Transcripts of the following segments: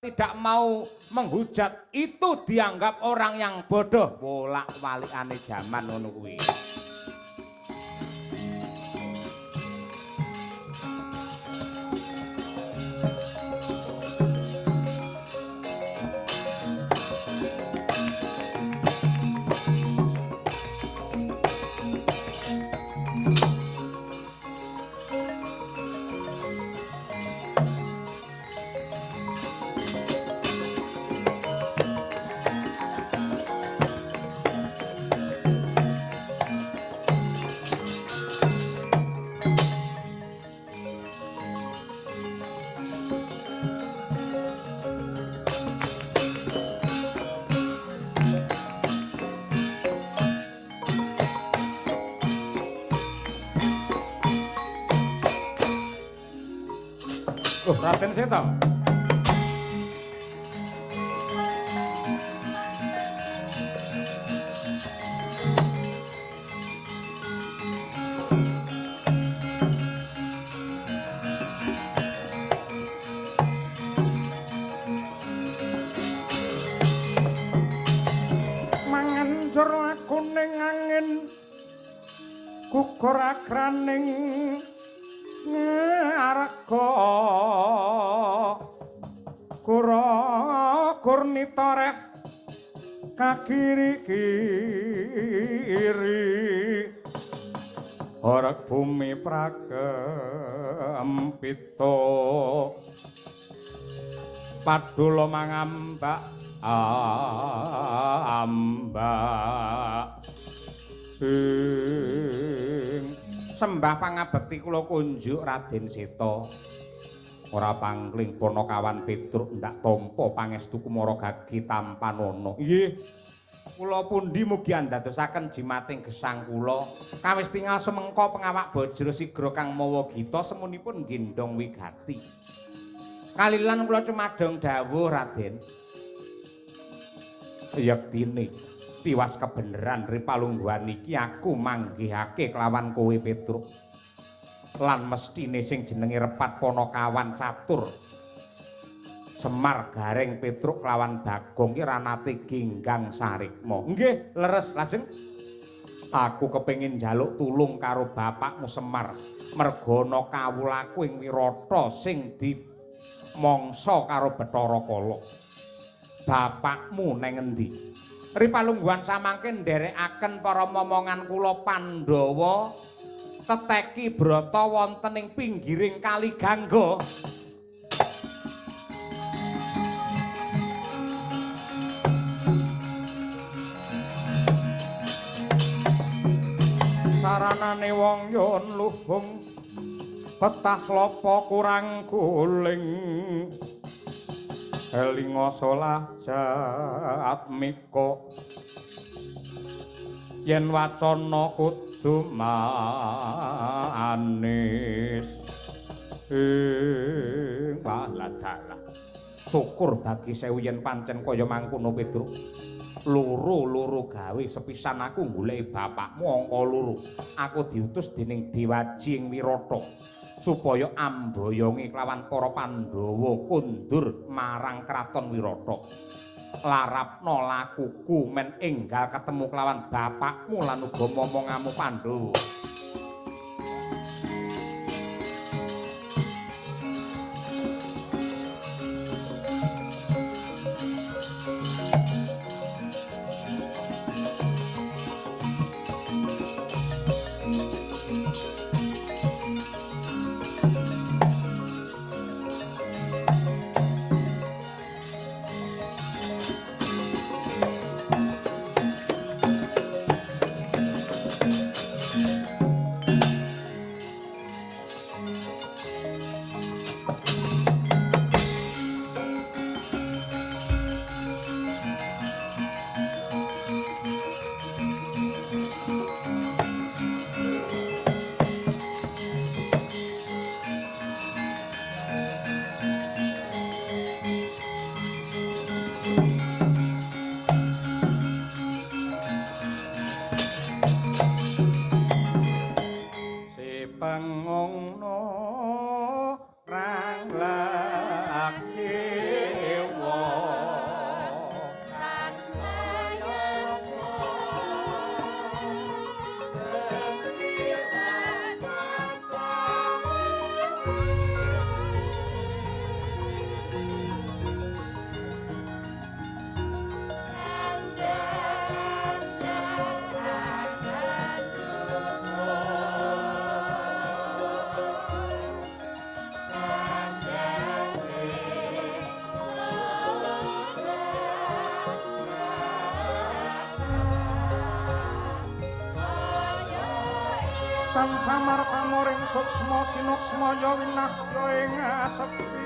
tidak mau menghujat itu dianggap orang yang bodoh. Bolak-balikane jaman ngono kuwi. Raden Seta. Mangan jero aku ning angin gugur akraning arga kurnita reh kakiri-kiri orek bumi prakempita padula mangambak ambak sembah pangabekti kula kunjuk Raden Seta. Ora pangling Panakawan Petruk ndak tampa pangestu Kumara Gagi Tampanana. Nggih. Kula pundi mugi andadosaken jimating gesang kula. Kawis tingal semengko pengawak Bajra Sigra kang mawa gita semunipun gendong wigati. Kalilan kula cumadong dawuh Raden. Yektine tiwas kebeneran Ripalungguhan iki aku manggihake kelawan kowe Petruk. Lan mestine sing jenenge Repat Panakawan catur Semar Gareng Petruk kelawan Bagong ki ranate Genggang Sarikma. Nggih, leres lajeng aku kepengin njaluk tulung karo bapakmu Semar merga ana kawulaku ing Wirata sing dimangsa karo Bathara Kala. Bapakmu neng endi? Ripalungguhan samangke nderekaken para momongan kula Pandhawa teteki brata wonten ing pinggiring Kali Gangga. saranane wong yen luhung petah lopo kurang guling elinga solah jatmika yen wacana kudu manis baladalah syukur bagi sewu yen pancen kaya mangkono Petruk. Loro gawe sepisan aku goleki bapakmu angka loro. Aku diutus dening Dewaji ing Wirata supaya ambayongi kelawan para Pandhawa kundur marang kraton Wirata. Larapna lakuku men enggal ketemu kelawan bapakmu lan uga momongamu Pandhawa. Tan samar pamoring suksma sinuksma ya winah ya ing asepi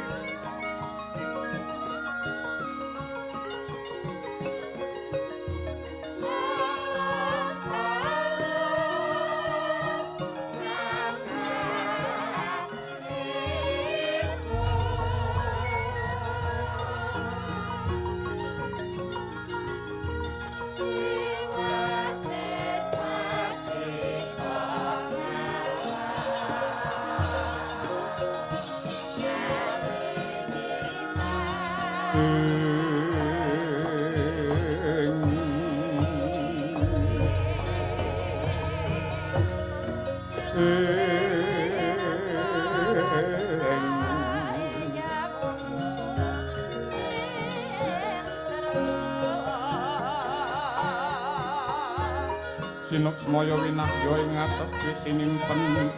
Sinuksmaya winahya ing asepi sinimpen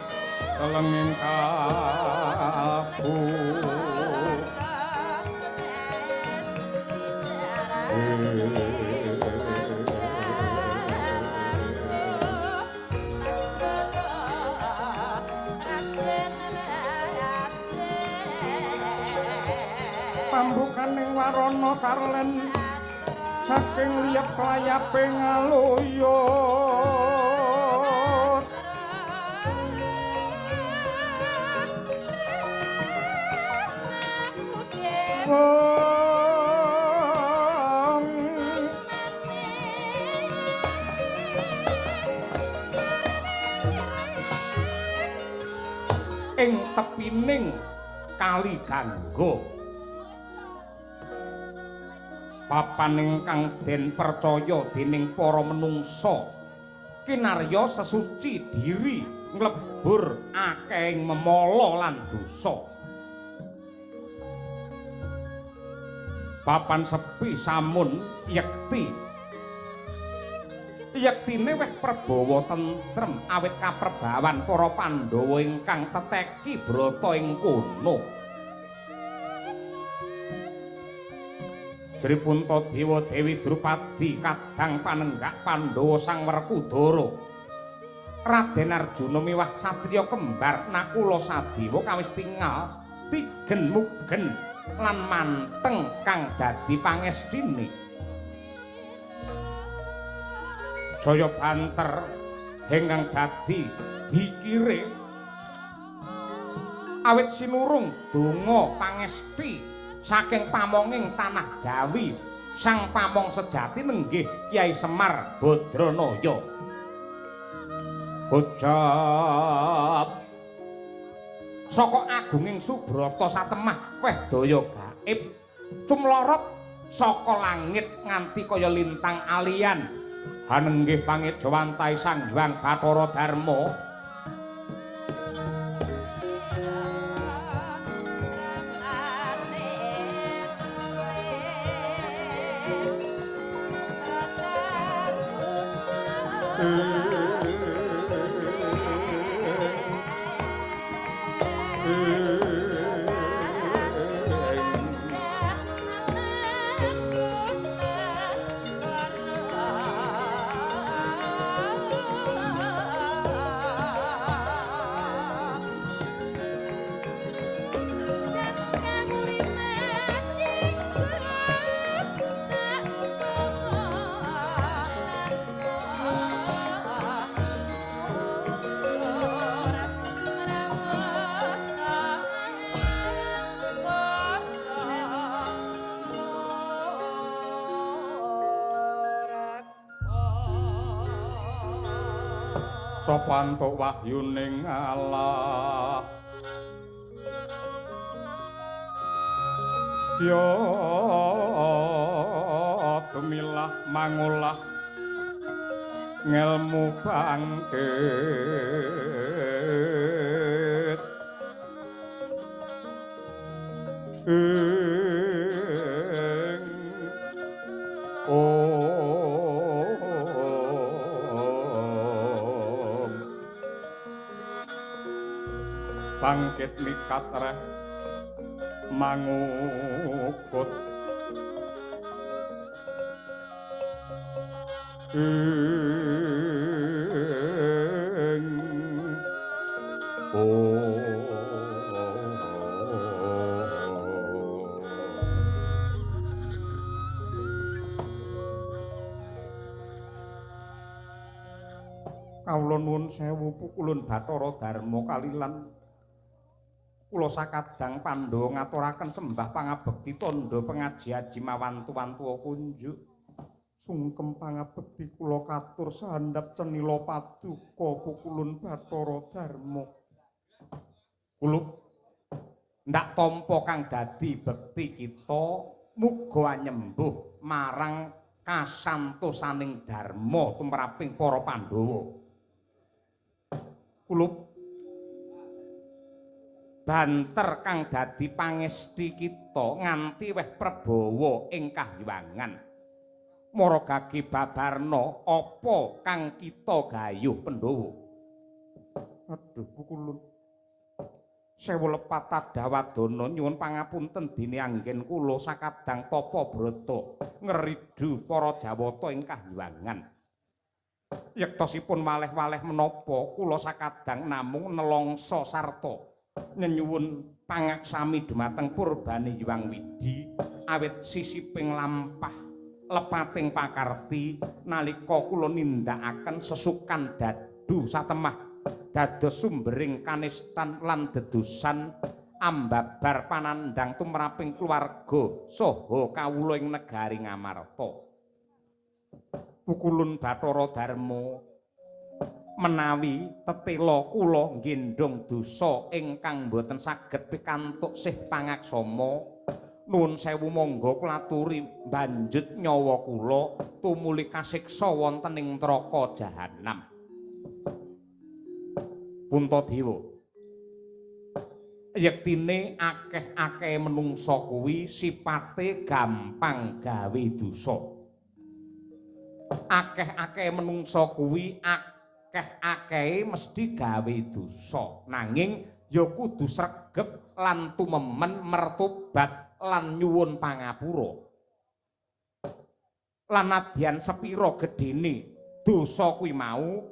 telenging kabu pambukaning warana sarlen saking liyep layaping aluyut ing tepining Kali Gangga papan ingkang den percaya dening para menungsa kinarya sesuci diri nglebur akehing memala lan dosa papan sepi samun yektine weh prabawa tentrem awit kaprebawan para Pandhawa ingkang teteki brata ing kono Sri Puntadewa Dewi Drupadi kadang panenggak Pandhawa Sang Werkudara Raden Arjuna miwah satriya kembar Nakula Sadewa kawis tingal tigen mugen lan manteng kang dadi pangestine saya banter ingkang dadi dikire awit sinurung donga pangesti saking pamonging tanah Jawi sang pamong sejati nenggih Kyai Semar Badranaya ucap saka agunging Subrata satemah weh daya gaib cumlorot saka langit nganti kaya lintang alian hanenggih pangit jawantai Sang Hyang Bathara Darma sapa antuk wahyuning Allah ya tumilah mangulah ngelmu bangkit bangkit mikat reh mangukut Kawula nuwun sewu pukulun Bathara Darma kalilan kula sakadang Pandhawa ngaturaken sembah pangabekti tandha pengaji-aji mawantu-wantu kunjuk. Sungkem pangabekti kula katur sandhap cenila paduka pukulun Bathara Darma. Kulup ndak tampa kang dadi bekti kita muga anyembuh marang kasantosaning dharma tumraping para Pandhawa. Kulup banter kang dadi pangesti kita nganti weh prabawa ing kahyangan. Maragagi babarna apa kang kita gayuh Pandhawa. Aduh pukulun. Sewu lepat Tadawadana nyuwun pangapunten dene anggen kula sakadang tapa brata ngeridu para Jawata ing kahyangan. Yektosipun malih-malih menapa kula sakadang namung nelongso sarta nyuwun pangaksami dumateng purbane Hyang Widi awit sisiping lampah lepating pakarti nalika kula nindakaken sesukan dadu satemah dados sumbering kanistan lan dedusan ambabar panandhang tumraping keluarga saha kawula ing negari Ngamarta. Pukulun Bathara Darma menawi tetela kula nggendhong dosa ingkang boten saged pikantuk sih pangaksama nuwun sewu monggo kula aturi banjut nyawa kula tumuli kasiksa wonten ing neraka jahanam. Puntadewa yektine akeh-akeh menungsa kuwi sipate gampang gawe dosa. Akeh-akeh menungsa kuwi akeh-akeh mesti gawe dosa nanging ya kudu sregep lan tumemen mertobat lan nyuwun pangapura. Lan nadyan sepira gedene dosa kuwi mau,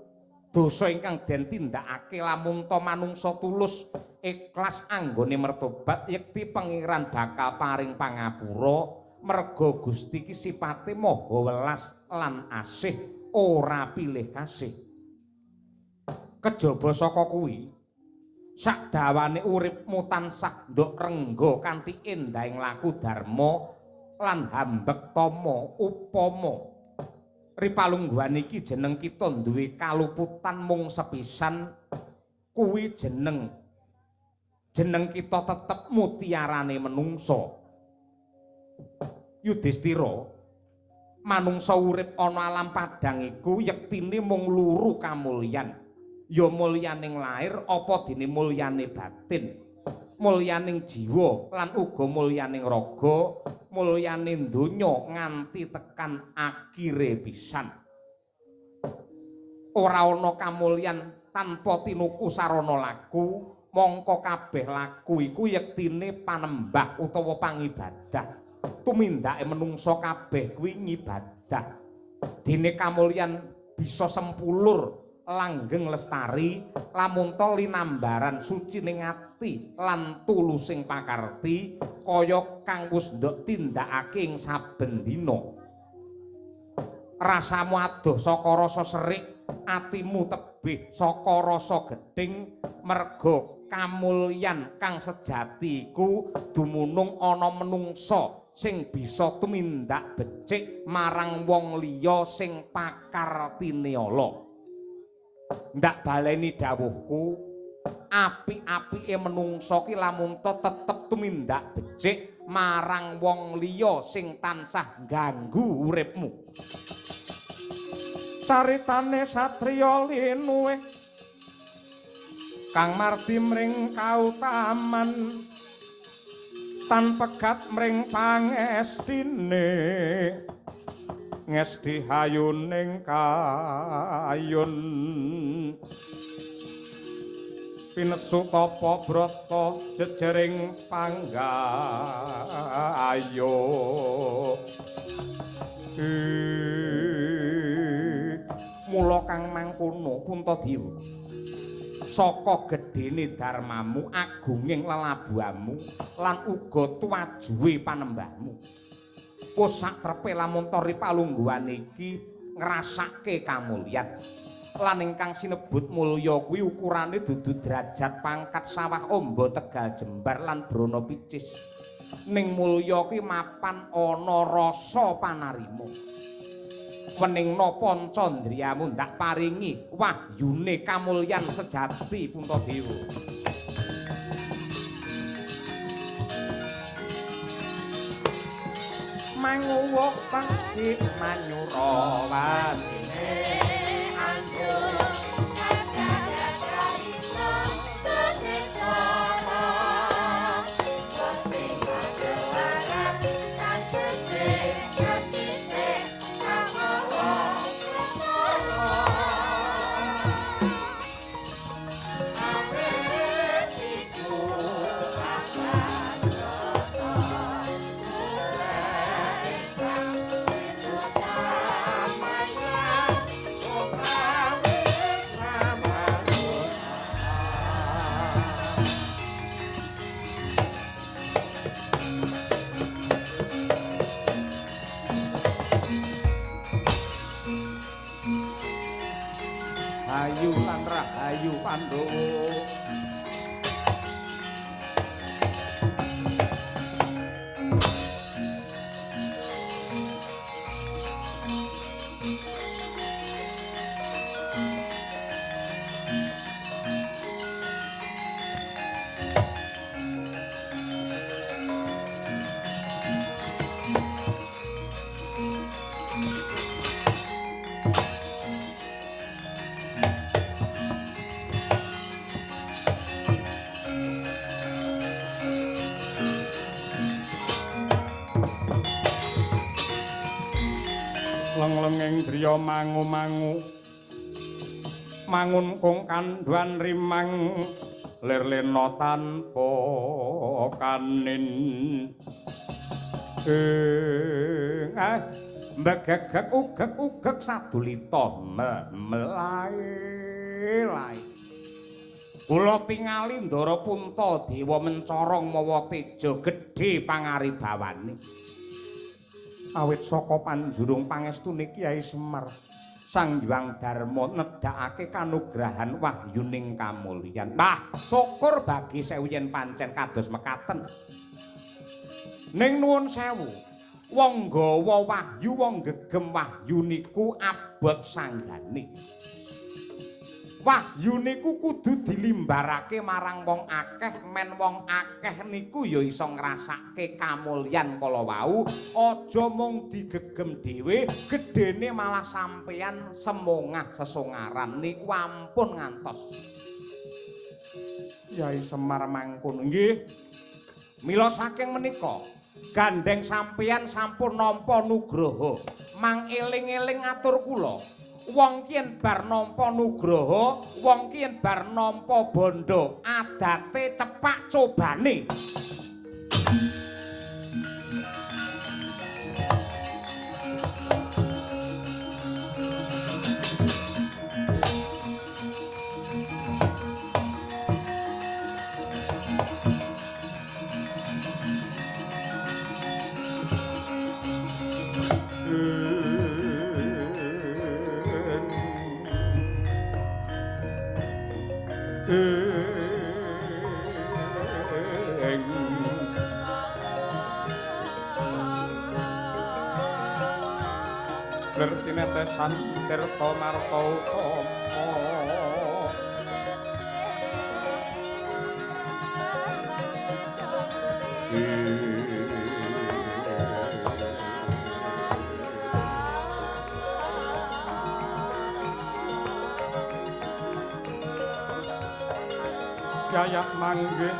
dosa ingkang den tindakake lamun ta manungsa tulus ikhlas anggone mertobat yekti pangeran bakal paring pangapura merga Gusti iki sipate maha welas lan asih ora pilih kasih. Kejaba saka kuwi sakdawane uripmu tansah nduk rengga kanthi endahing laku dharma lan hambek-tama upama ripalungguhan iki jeneng kita duwe kaluputan mung sepisan kuwi jeneng kita tetep mutiarane menungsa. Yudhistira manungsa urip ana alam padhang iku yektine mung luru kamulyan ya mulyaning lair apa dene mulyane batin mulyaning jiwa lan uga mulyaning raga mulyaning donya nganti tekan akhire pisan. Ora ana kamulyan tanpa tinuku sarana laku mongko kabeh laku iku yektine panembah utawa pangibadah. Tumindake menungsa kabeh kuwi ngibadah. Dene kamulyan bisa sempulur langgeng lestari lamun ta linambaran sucining ati lan tulusing pakarti kaya kang wis nduk tindakake ing saben dina. Rasamu adoh saka rasa serik, atimu tebih saka rasa gedhing merga kamulyan kang sejati iku dumunung ana menungsa sing bisa tumindak becik marang wong liya sing pakartine ala. Ndak baleni dawuhku, apik-apike menungsa ki lamun tetep tumindak becik marang wong liya sing tansah ganggu uripmu. Caritane satriya linuwe kang mardi mring kautaman tan pegat mring pangestine ngesti hayuning kayun pinesu tapa brata jejering panggayo mula kang mangkono Puntadewa saka gedene darmamu agunging lelabuhamu lan uga tuwajuhe panembahmu kok sak trepe lamun ta ripalungguhan iki ngrasake kamulyan lan ingkang sinebut mulya kuwi ukurane dudu derajat pangkat sawah amba Tegal Jembar lan Brana Picis. Ning mulya kuwi mapan ana rasa panarima. Weningna Pancandriyamu ndak paringi wahyune kamulyan sejati Puntadewa. Manguwuh pangsit manyura wasine anggur Ayu lan rahayu Pandhawa. Lenglenging driya mangu-mangu mangun kung kandhuan rimang lirlena tanpa kanin mbegegek ugek-ugek sadulita melai-lai. Kula tingali Ndara Puntadewa mencorong mawa teja gedhe pangaribawane. Awit saka panjurung pangestune Kyai Semar Sang Hyang Darma nedhakake kanugrahan wahyuning kamulyan. Mbah, syukur bagi sewu yen pancen kados mekaten. Ning nuwun sewu, wong nggawa wahyu, wong gegem wahyu niku abot sanggane. Wahyu niku kudu dilimbarake marang wong akeh, men wong akeh niku ya iso ngrasake kamulyan kala wau, aja mung digegem dhewe, gedene malah sampeyan semongah sesongaran niku ampun ngantos. Kyai Semar mangkon nggih. Mila saking menika gandeng sampeyan sampun nampa nugraha, mang eling-eling atur kula. Wong ki yen bar nampa nugraha, wong ki yen bar nampa bondo, adate cepak cobane. Lertine tesan tirta marta utama Yayak manggih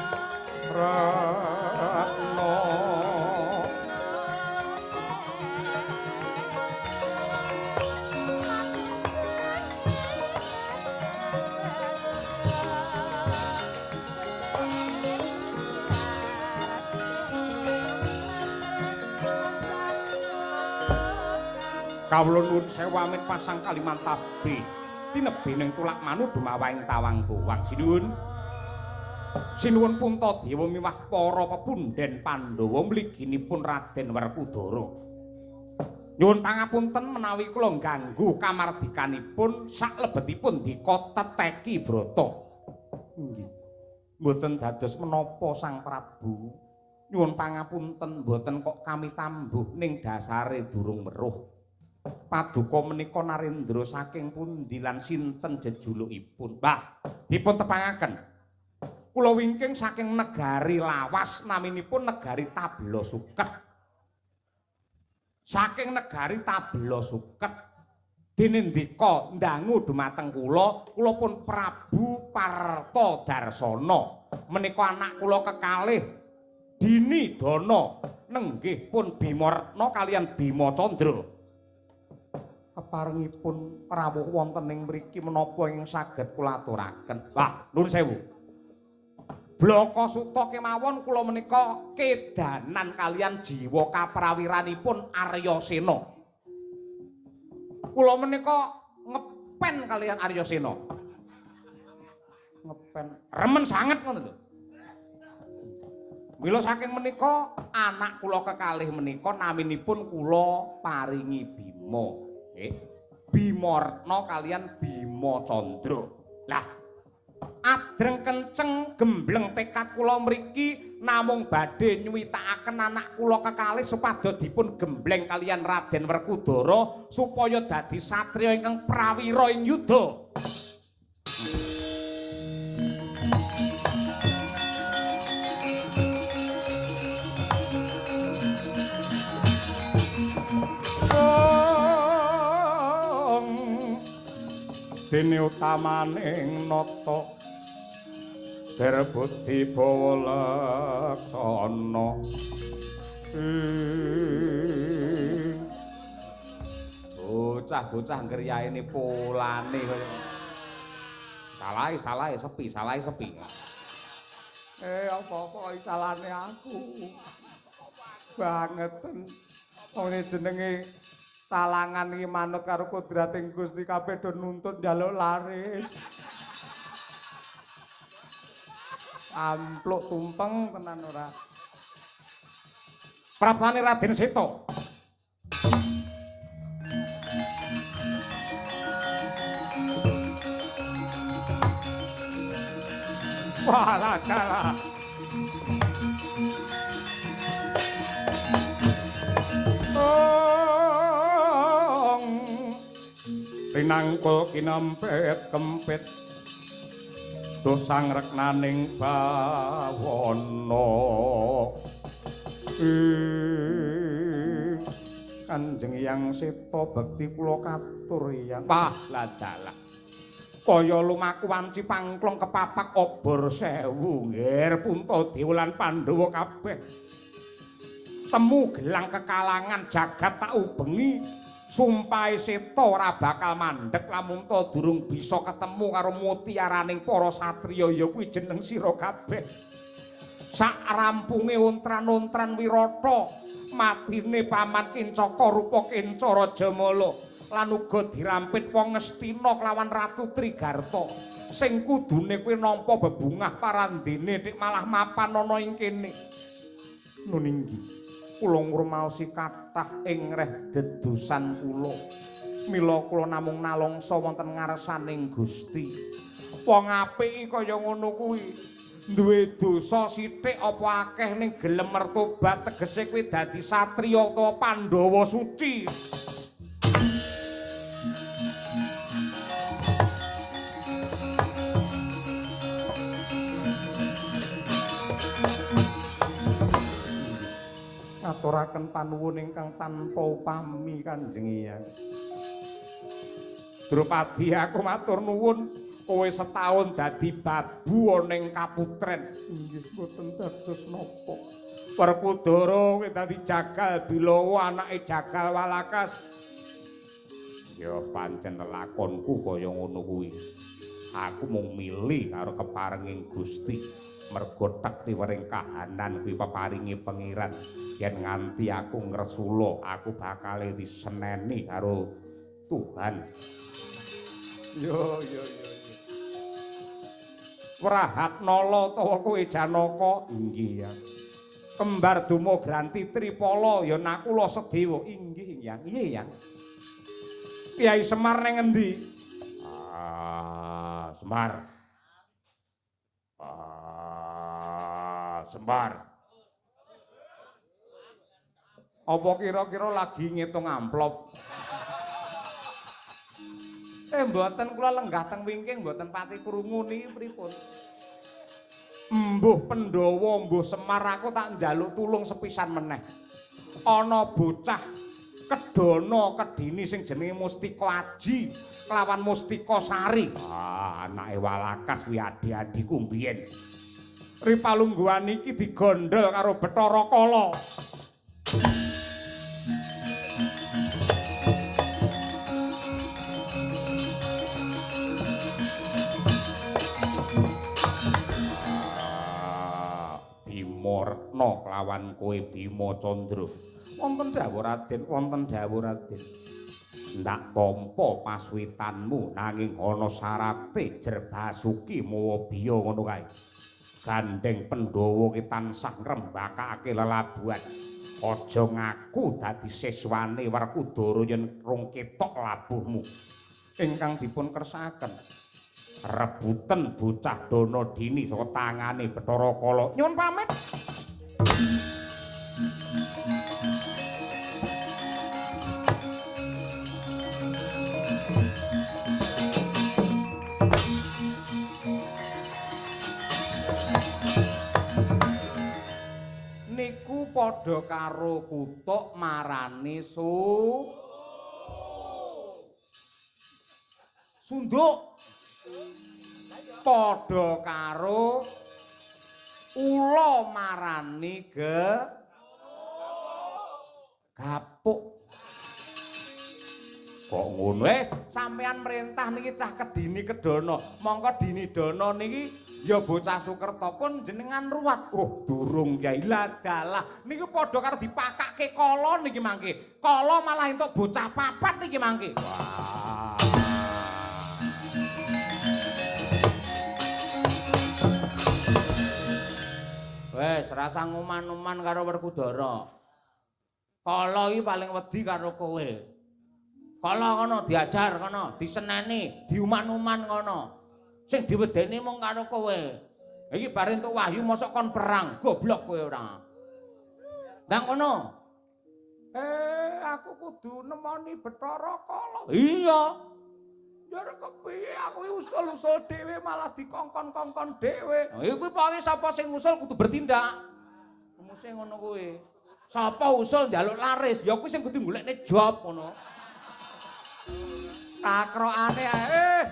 Ratna Kawula nuwun sewu amit pasang kaliman tabi tinebi ning tulak manu dumawaing tawang tuwang sinuwun Puntadewa miwah para pepundhen Pandhawa mliginipun Raden Werkudara. Nyuwun pangapunten menawi kula ngganggu kamardikanipun saklebetipun dika Teteki Brata. Nggih. Mboten dados menapa Sang Prabu. Nyuwun pangapunten mboten kok kami tambuh ning dasare durung weruh. Paduka menika Narendra saking pundi lan sinten jejulukipun? Mbah, dipun tepangaken. Kula wingking saking negari lawas naminipun negari Tabela Suket. Saking negari Tabela Suket dene ndika ndangu dumateng kula pun Prabu Parta Darsana menika anak kula kekalih Dini Dana nenggih pun Bimaretna kaliyan Bima Candra. Keparengipun rawuh wonten ing mriki menapa ingkang saged kula aturaken? Wah, nuwun sewu. Blaka Suta kemawon kula menika kedanan kaliyan jiwa kaprawiranipun Aryasena. Kula menika ngepen kaliyan Aryasena. Ngepen remen sanget ngoten lho. Mila saking menika anak kula kekalih menika naminipun kula paringi Bima. Nggih. Bimaretna kaliyan Bima Candra. Lah adreng kenceng gembleng tekad kula mriki namung badhe nyuwitakaken anak kula kekalih supados dipun gembleng kaliyan Raden Werkudara supaya dadi satriya ingkang prawira ing yuda. Dene utamaning nata Derbudi Bawalaksana bocah-bocah ngriyaine polane kaya salahe sepi apa-apa salane aku bangeten wong jenenge talangan iki manut karo kodrating Gusti kabeh do nuntut njaluk laris. Ampluk tumpeng tenan ora. Praptane Raden Seta. Wah, lacala. Pinangkul kinempet kempit dosang reknaning bawana Kanjeng Hyang Seta bekti kula katur Hyang wah ladalah kaya lumaku wanci pangklong kepapak obor sewu nggih Puntadewa lan Pandhawa kabeh temu gelang kekalangan jagat tak ubengi sumpahe Seta ora bakal mandhek lamun ta durung bisa ketemu karo mutiaraning para satriya ya kuwi jeneng sira kabeh. Sak rampunge ontran-ontran Wirata, matine Paman Kincaka rupa Kinca Rajamala lan uga dirampit wong Ngastina kelawan Ratu Trigarta. Sing kudune kowe nampa bebungah parandene nek malah mapan ana ing kene. Nuninggi. Kula ngrumaosi kathah ing reh dedosan kula. Mila kula namung nalongsa wonten ngarsaning Gusti. Wong apik kaya ngono kuwi duwe dosa sithik apa akeh ning gelem mertobat tegese kuwi dadi satriya utawa Pandhawa suci. Aturaken panuwun ingkang tanpa upami Kanjeng Hyang. Drupadi aku matur nuwun kowe setahun dadi babu ana ing kaputren. Inggih boten dados napa. Werkudara kowe dadi jagal Bilawa anake jagal Walakas. Ya pancen lelakonku kaya ngono kuwi. Aku mung milih karo keparenging Gusti. Mergo tekti wering kahanan kuwi peparingi pangeran yen nganti aku ngresula aku bakal diseneni karo Tuhan. Yo. Wrahatnala utawa kowe Janaka inggih ya. Kembar Dumagranti Tripala ya Nakula Sedewa inggih Yang. Iya, Yang. Kyai Semar ning endi? Semar. Semar. Apa kira-kira lagi ngitung amplop? Mboten kula lenggah teng wingking mboten pati krungu niki pripun. Mbuh Pandhawa, mbuh Semar aku tak njaluk tulung sepisan meneh. Ana bocah kedana kedini sing jenenge Mustika Aji kelawan Mustika Sari. Anake Walakas kuwi adi-adiku mbiyen. Ripalungguhan iki digondhol karo Bathara Kala. Bima kelawan kowe Bima Candra. Wonten dawuh Raden, wonten dawuh Raden. Ndak tampa pasuwitanmu nanging ana sarate jer Basuki mawa biya ngono kae. Gandeng Pandhawa ki tansah ngrembakake lelabuhan. Aja ngaku dadi siswane Werkudara yen rung ketok labuhmu. Ingkang dipun kersakaken rebutan bocah dana dini saka tangane Bathara Kala. Nyuwun pamit. Niku padha karo kutuk marani sunduk. Padha karo ula marani gapuk. Kok ngono sampeyan merintah niki cah kedini kedana. Mongko dini dana niki ya bocah Sukerta pun jenengan ruwat. Oh, durung Kyai. Lah dalah niku padha karo dipakake kala niki mangke. Kala malah entuk bocah papat niki mangke. Wah. Wes rasa nguman-uman karo Werkudara. Kala iki paling wedi karo kowe. Kala kono diajar kono, diseneni, diuman-uman kono. Sing diwedeni mung karo kowe. Iki bare entuk wahyu mosok kon perang, goblok kowe ora. Ndang kono. Aku kudu nemoni Bathara Kala. Iya. Jar kepiye aku usul-usul dhewe malah dikongkon-kongkon dhewe. Iku kuwi pokoke sapa sing usul kudu bertindak. Mesti ngono kuwi. Sapa usul njaluk laris, ya kuwi sing kudu golekne job ngono. Takrokane ae.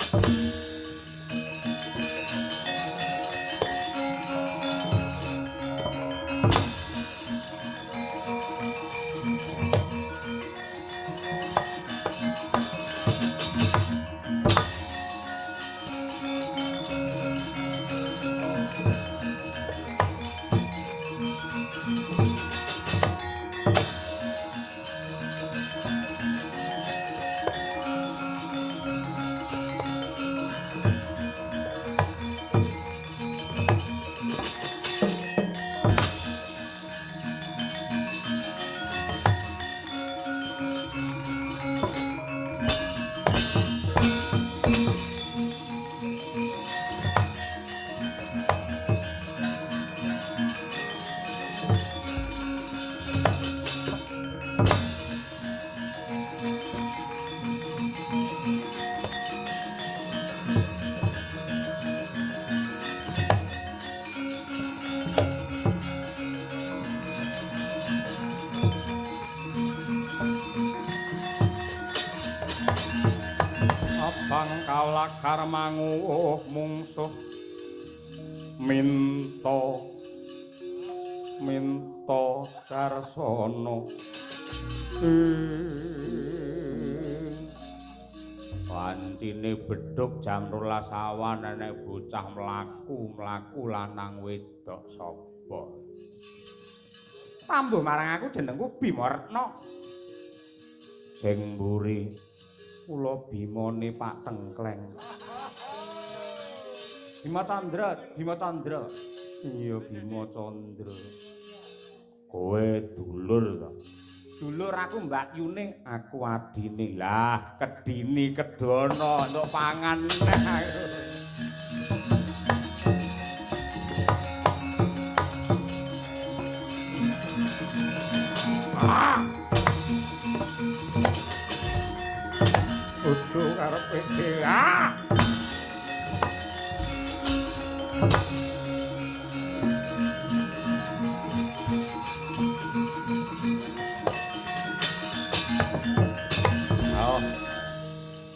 Kalakar manguh mungsuh minta karsana pancine bedhug jam 12 awan enek bocah mlaku lanang wedok sapa tambuh marang aku jenengku Bimarna sing mburi kula Bimane Pak Tengkleng. Bima Candra. Iya Bima Candra. Kowe dulur to. Dulur aku Mbak Yune, aku adine. Lah, kedini kedono untuk pangan. Kudu karepe dhewe.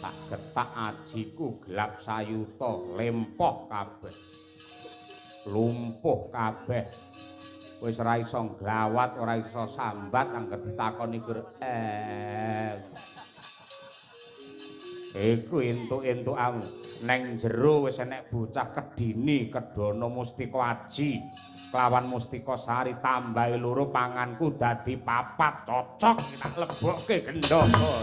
Tak getak ajiku gelap sayuta lempoh kabeh. Lumpuh kabeh. Wis ora iso glawat, ora iso sambat angger ditakoni gur. Iku entuk-entukamu. Neng jero wis enek bocah kedini kedono Mustika Aji. Kelawan Mustika Sari tambahi loro panganku dadi papat cocok tak lebokke gendhoso.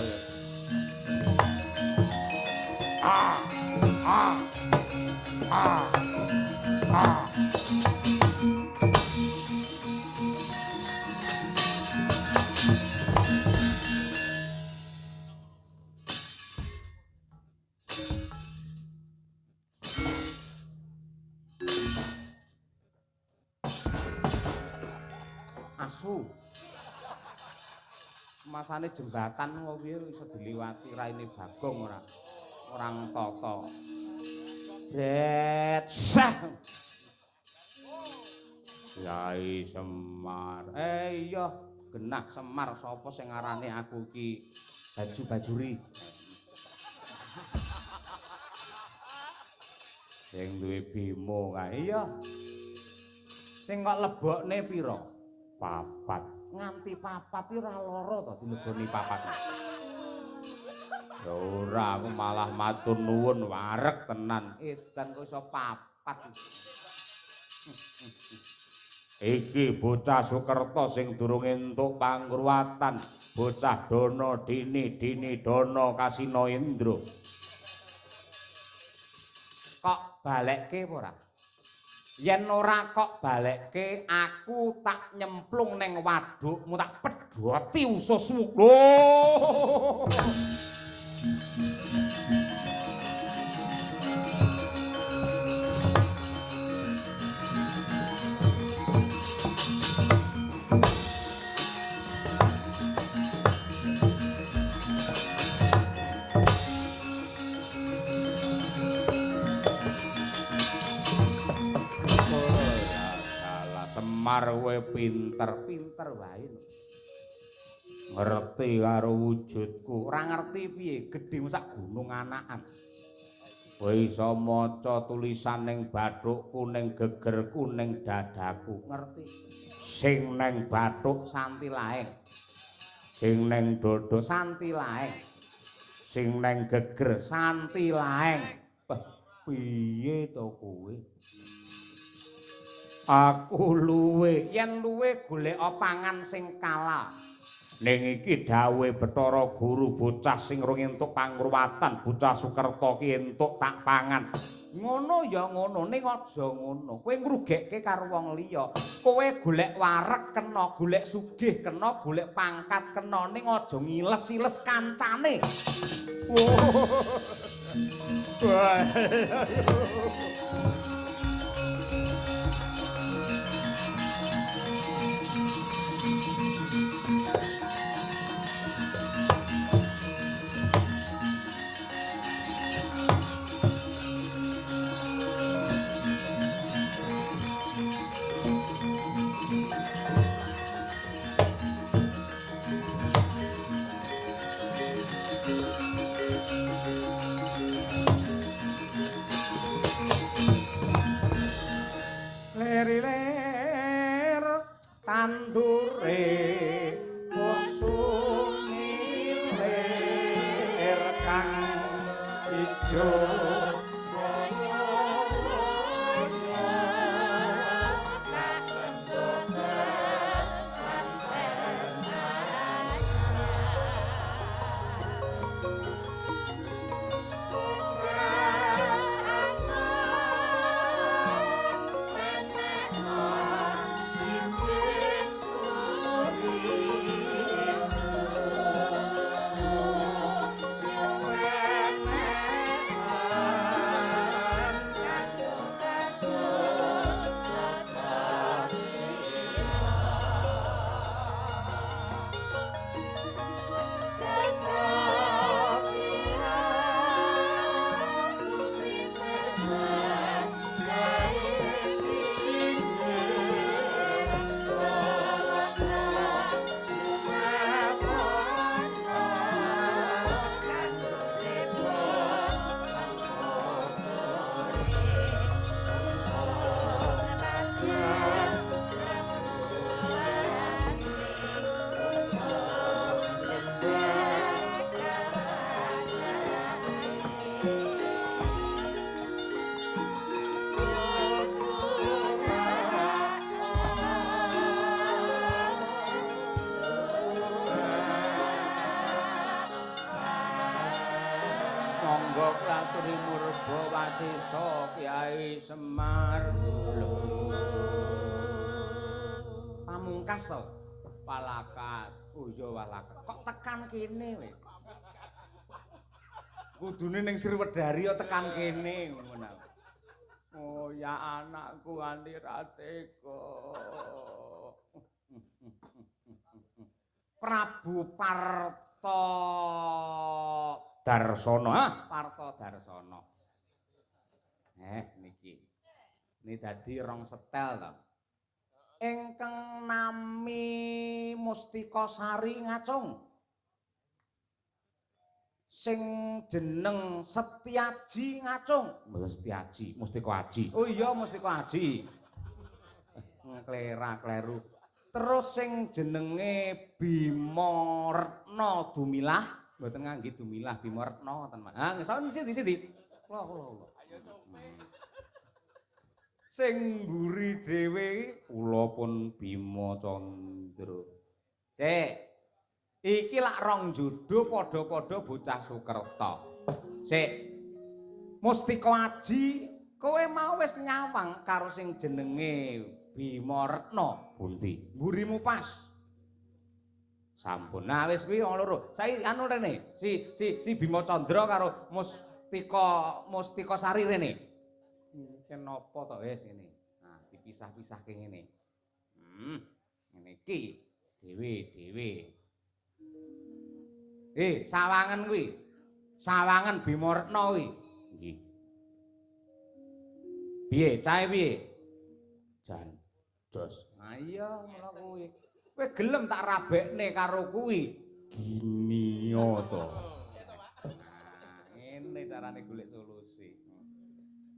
Asu. Masane jembatan kok piye iso diliwati raine Bagong ora. Orang toto. Bret sah. Yai Semar. Iya, genah Semar sapa sing ngarani aku ki baju-bajuri. Sing duwe bimo kae iya. Sing kok lebokne pira? Papat. Nganti papat iki ora lara to dileboni papat. Ya ora aku malah matur nuwun wareg tenan. Edan kok iso papat. Iki bocah Sukerta sing durung entuk pangruwatan, bocah Dana Dini Dana Kasina Indra. Kok balekke apa ora? Yen ora kok balekke, aku tak nyemplung ning wadukmu tak pedhoti ususmu. Loh. Semar kowe pinter wae. Ngerti karo wujudku, ora ngerti piye gedhe sak gunung anakan. Kowe iso maca tulisan ning bathukku ning gegerku ning dadaku, ngerti? Sing ning bathuk santi laeng. Sing ning dada santi laeng. Sing ning geger santi laeng. Piye to kowe? Aku luwe, yen luwe golek pangan sing kalal. Ning iki dawuhe Bathara Guru bocah sing rung entuk pangruwatan, bocah Sukerta ki entuk tak pangan. Ngono ya ngono, ning aja ngono. Kowe ngrugekke karo wong liya. Kowe golek wareg kena, golek sugih kena, golek pangkat kena, ning aja ngiles-iles kancane. Ler tandure posune ler kang ijo Monggo klaturi murba wasisa Kyai Semar. Pamungkas to. Walakas. Oh iya Walakas. Kok tekan kene we? Kudune ning Sriwedari kok tekan kene ngono. Oh ya anakku anti ratega. Prabu Parto Darsana. Parto Darsana. Niki. Ini dadi rong setel to. Ingkang nami Mustika Sari Ngacung. Sing jeneng Setyaji Ngacung. Setyaji, Mustika Aji. Oh iya Mustika Aji. Kleru. Terus sing jenenge Bima Retna Dumilah, mboten ngangge Dumilah Bima Retna ngoten, Mas. Ha, sindi. Kula. Sing mburi dhewe kula pun Bima Candra. Sik. Iki lak rong jodho padha-padha bocah Sukerta. Sik. Mustika Aji kowe mau wis nyawang karo sing jenenge Bima Retna. Bunti. Mburimu pas. Sampun. Nah wis kuwi wong loro. Saiki anu rene, si Bima Candra karo Mustika Sari rene. Kenapa to wis ngene. Nah, dipisah-pisahke ngene. Ngene iki dhewe. Sawangan kuwi. Sawangan Bima Retna kuwi. Nggih. Piye, cahe piye? Jan jos. Nah iya ngono kuwi. Kowe gelem tak rabekne karo kuwi. Gini to. Nah, ngene carane golek solusi.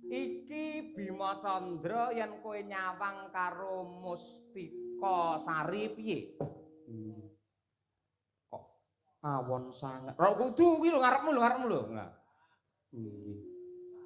Iki Bima Candra yen kowe nyawang karo Mustika Sari piye? Kok awon sanget. Ora kudu kuwi lho ngarepmu lho. Nah. Nggih.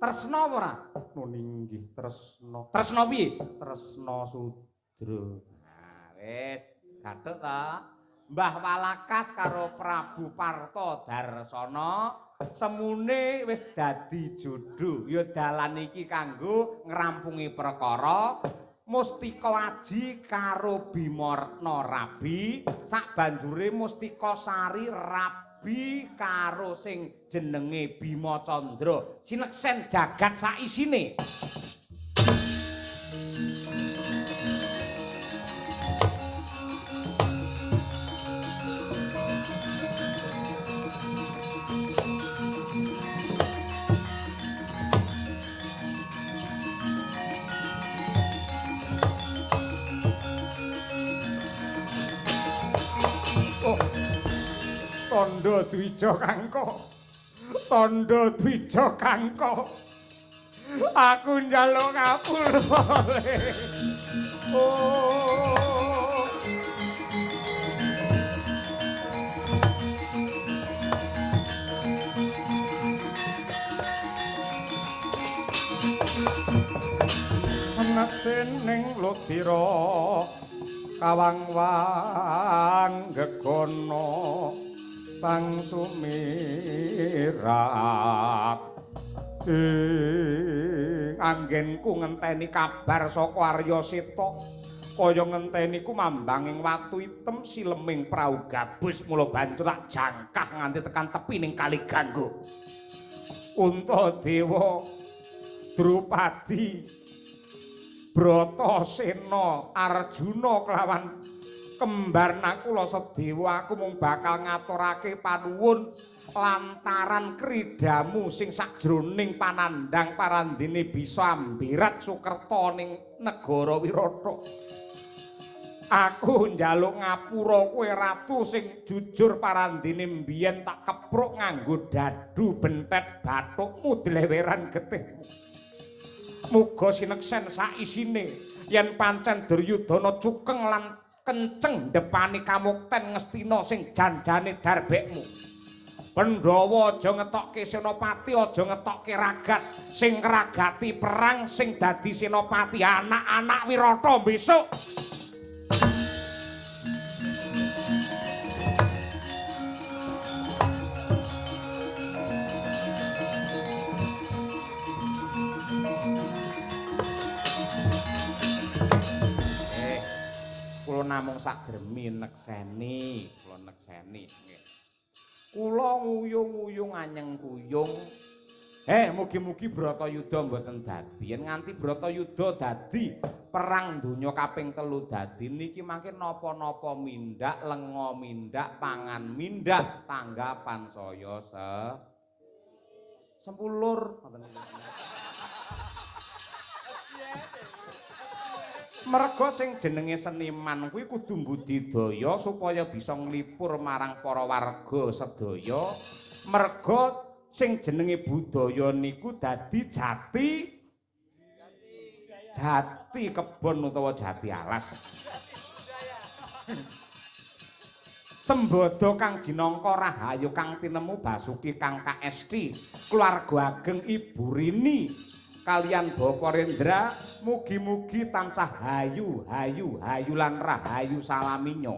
Tresna apa ora? Nggih, tresna. Tresna piye? Tresna Sudra. Nah, wis gathuk ta. Mbah Walakas karo Prabu Parto Darsana semune wis dadi jodho. Ya dalan iki kanggo ngrampungi perkara Mustika Aji karo Bima Retna rabi, sak banjure Mustika Sari rabi karo sing jenenge Bima Candra. Sineksen jagat sak isine. Tandha Dwija Kangka. Aku njaluk ngapura. Oh. Anatening Lodira kawang-wang gegono Sang Sumirat anggenku ngenteni kabar saka Arya Seta kaya ngenteni ku mambanging watu item sileming prau gabus mula banjur tak jangkah nganti tekan tepi ning Kali Ganggo. Untadewa Drupadi Bratasena Arjuna kelawan kembar Nakula Sedewa aku mung bakal ngaturake panuwun lantaran kridamu sing sakjroning panandhang parandene bisa ambirat Sukerta ning negara Wirata. Aku njaluk ngapura kowe ratu sing jujur parandene mbiyen tak kepruk nganggo dadu bentet bathukmu dleweran getihmu. Muga sineksen sak isine yen pancen Duryudana cukeng lan kenceng depani Kamukten Ngastina sing janjane darbekmu. Pandhawa aja ngetokke senopati, aja ngetokke ragat sing ngragati perang sing dadi senopati anak-anak Wirata besok. sakdremi nekseni, kula nekseni nggih. Kula nguyung-nguyung anyeng kuyung. Mugi-mugi Bratayuda mboten dadi. Yen nganti Bratayuda dadi perang donya kaping 3 dadi niki mangke napa-napa mindhak, lenga mindhak, pangan mindhak, tanggapan saya sempulur. Merga sing jenenge seniman kuwi kudu mbudidaya supaya bisa nglipur marang para warga sedaya. Merga sing jenenge budaya niku dadi jati kebon utawa jati alas. Sembada kang jinangka rahayu kang tinemu Basuki kang kaesti keluarga ageng Ibu Rini kalian Bapak Rendra mugi-mugi tansah hayu lan rahayu salaminyo.